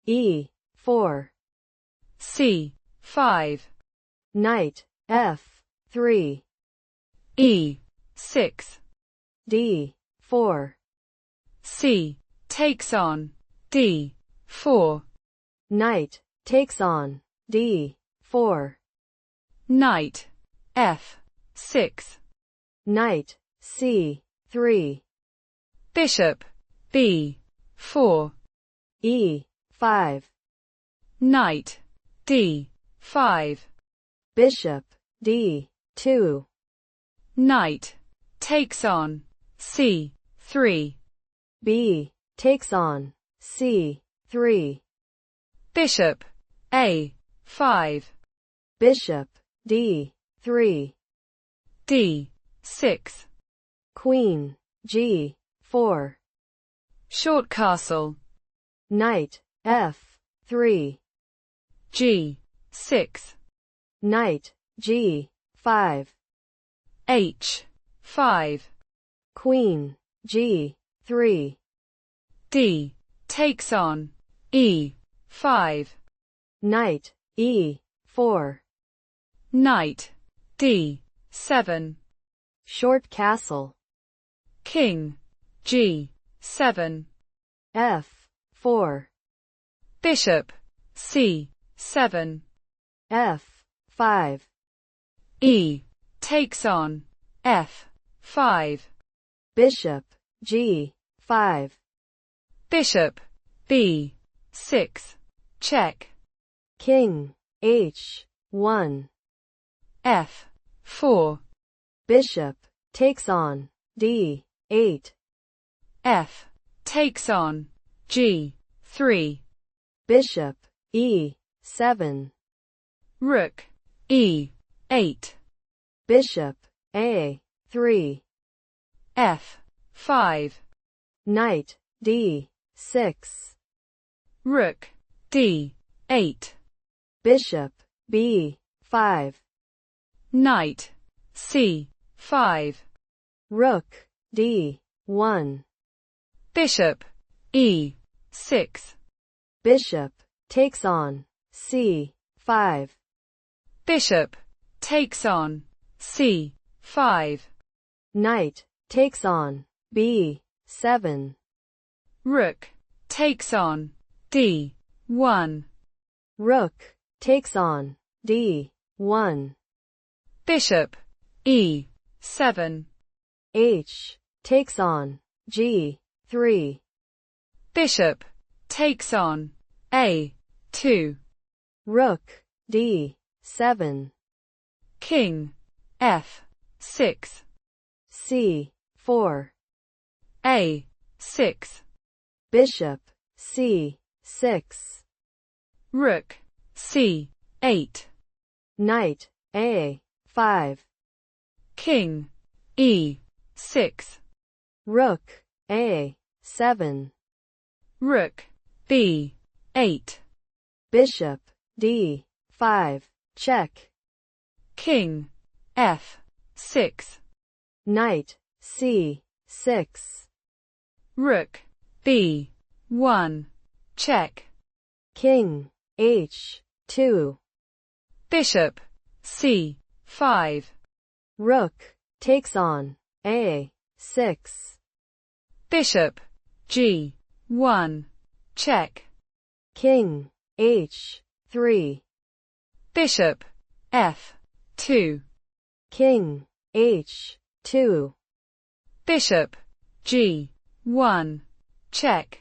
E4. C5. Knight F3. E6. D4. C takes on D4. Knight takes on D4. Knight F6. Knight C3. Bishop B4. E5. Knight D5. Bishop D2. Knight takes on C3. B takes on C3. Bishop A5. Bishop D3. D6. Queen G4. Short castle. Knight F3. G6. Knight G5. H5. Queen G3. D takes on E5. Knight E4. Knight D7. Short castle. King G7. F4. Bishop C7. F5. E takes on F5. Bishop G5. Bishop B6. Check. King H1. F4. Bishop takes on D8. F takes on G3. Bishop E7. Rook E8. Bishop A3. F5. Knight D6. Rook D8. Bishop B5. Knight C5. Rook D1. Bishop E6. Bishop takes on C5. Bishop takes on C5. Knight takes on B7. Rook takes on D1. Rook takes on D1. Bishop E7. H takes on G3. Bishop takes on A2. Rook D7. King F6. C4. A6. Bishop C6. Rook C8. Knight A5. King E6. Rook A7. Rook B8. Bishop D5. Check. King F6. Knight C6. Rook B1. Check. King H2. Bishop C5. Rook takes on A6. Bishop G1. Check. King H3. Bishop F2. King H2. Bishop G1. Check.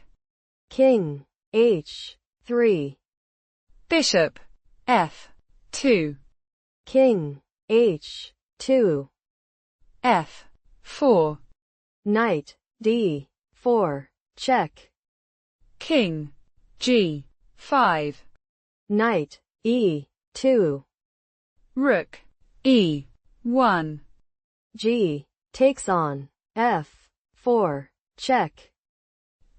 King H3. Bishop F2. King H2. F4. Knight D4. Check. King G5. Knight E2. Rook E1. G takes on F4. Check.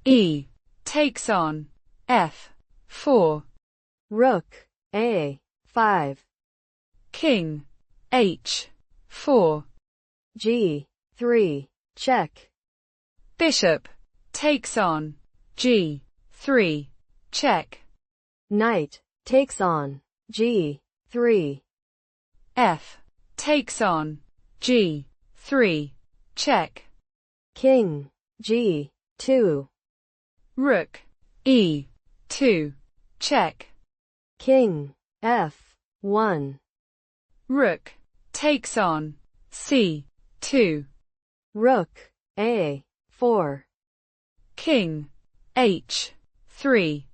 E takes on F4. Rook A5. King H4. G3. Check. Bishop takes on G3. Check. Knight takes on G3. F takes on G3. Check. King G2. Rook E2. Check. King F1. Rook takes on C2. Rook A4. King H3.